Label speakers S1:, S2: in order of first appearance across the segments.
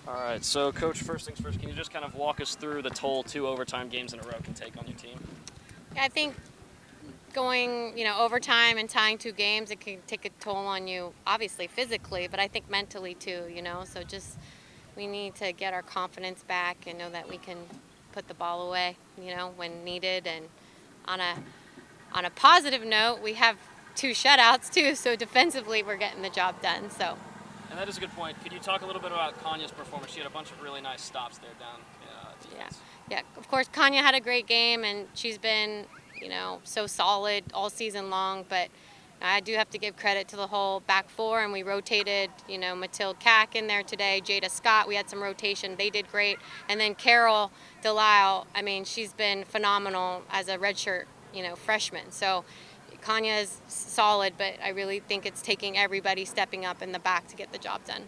S1: All right, so Coach, first things first, can you just kind of walk us through the toll 2 overtime games in a row can take on your team?
S2: Yeah, I think going, overtime and tying 2 games, it can take a toll on you, obviously physically, but I think mentally too. So just we need to get our confidence back and know that we can put the ball away, when needed. And on a positive note, we have 2 shutouts too, so defensively we're getting the job done. So
S1: And that is a good point. Could you talk a little bit about Kanya's performance? She had a bunch of really nice stops there down
S2: yeah,
S1: defense.
S2: yeah. Of course, Kanya had a great game, and she's been, so solid all season long. But I do have to give credit to the whole back four, and we rotated, Matilde Cack in there today, Jada Scott. We had some rotation; they did great, and then Carol Delisle. I mean, she's been phenomenal as a redshirt, freshman. So Kanya is solid, but I really think it's taking everybody stepping up in the back to get the job done.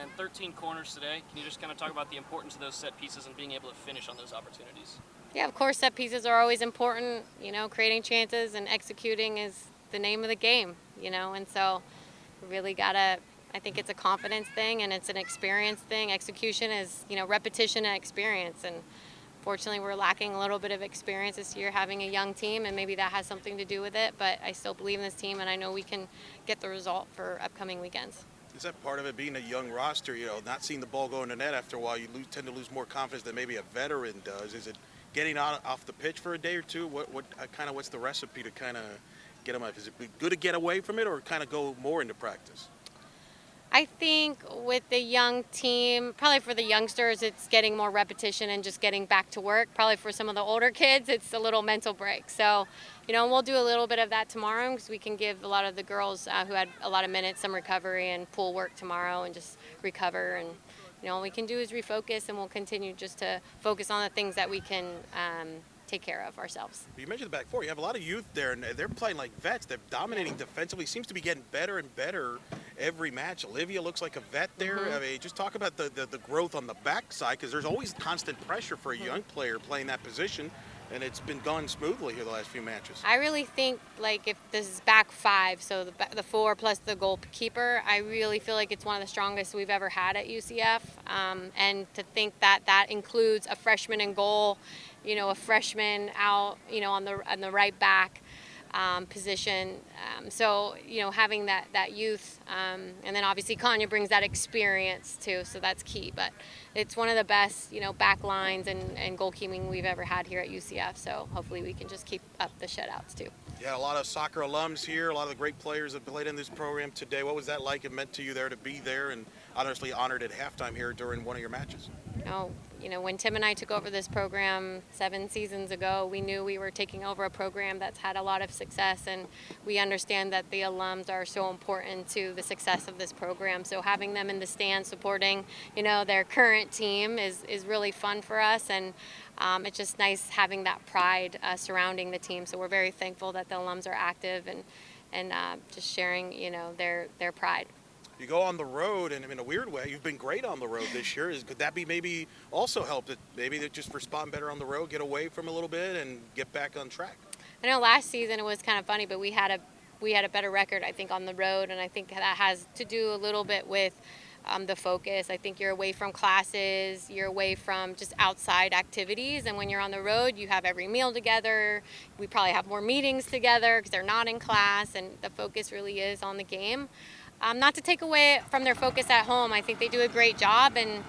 S1: And 13 corners today. Can you just kind of talk about the importance of those set pieces and being able to finish on those opportunities?
S2: Yeah, of course, set pieces are always important. Creating chances and executing is the name of the game, and so we really gotta. I think it's a confidence thing and it's an experience thing. Execution is, repetition and experience. And fortunately, we're lacking a little bit of experience this year, having a young team, and maybe that has something to do with it. But I still believe in this team, and I know we can get the result for upcoming weekends.
S3: Is that part of it being a young roster? Not seeing the ball go in the net after a while, you tend to lose more confidence than maybe a veteran does. Is it getting off the pitch for a day or two? What's the recipe to kind of get them up? Is it good to get away from it or kind of go more into practice?
S2: I think with the young team, probably for the youngsters, it's getting more repetition and just getting back to work. Probably for some of the older kids, it's a little mental break. So, we'll do a little bit of that tomorrow because we can give a lot of the girls who had a lot of minutes some recovery and pool work tomorrow and just recover. And, all we can do is refocus, and we'll continue just to focus on the things that we can take care of ourselves.
S3: You mentioned the back four. You have a lot of youth there, and they're playing like vets. They're dominating defensively. Seems to be getting better and better every match. Olivia looks like a vet there.
S2: Mm-hmm.
S3: I mean, just talk about the growth on the backside because there's always constant pressure for a young player playing that position, and it's been going smoothly here the last few matches.
S2: I really think, if this is back five, so the four plus the goalkeeper, I really feel like it's one of the strongest we've ever had at UCF. And to think that includes a freshman in goal, a freshman out, on the right back position. So, having that youth, and then obviously Kanya brings that experience too, so that's key. But it's one of the best, back lines and goalkeeping we've ever had here at UCF. So hopefully we can just keep up the shutouts too.
S3: Yeah, a lot of soccer alums here, a lot of the great players that played in this program today. What was that like? It meant to you there to be there and honestly honored at halftime here during one of your matches?
S2: When Tim and I took over this program 7 seasons ago, we knew we were taking over a program that's had a lot of success, and we understand that the alums are so important to the success of this program. So having them in the stands supporting, their current team is really fun for us, and it's just nice having that pride surrounding the team. So we're very thankful that the alums are active and just sharing, their pride.
S3: You go on the road, and in a weird way, you've been great on the road this year. Could that be maybe also help that maybe they just respond better on the road, get away from a little bit, and get back on track?
S2: I know last season it was kind of funny, but we had a better record, I think, on the road, and I think that has to do a little bit with the focus. I think you're away from classes, you're away from just outside activities, and when you're on the road, you have every meal together. We probably have more meetings together because they're not in class, and the focus really is on the game. Not to take away from their focus at home. I think they do a great job, and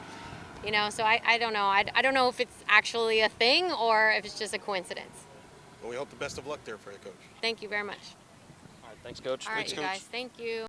S2: so I don't know. I don't know if it's actually a thing or if it's just a coincidence.
S3: Well, we hope the best of luck there for you, Coach.
S2: Thank you very much.
S1: All right, thanks, Coach.
S2: All right,
S3: Thanks,
S2: you
S3: Coach.
S2: guys. Thank you.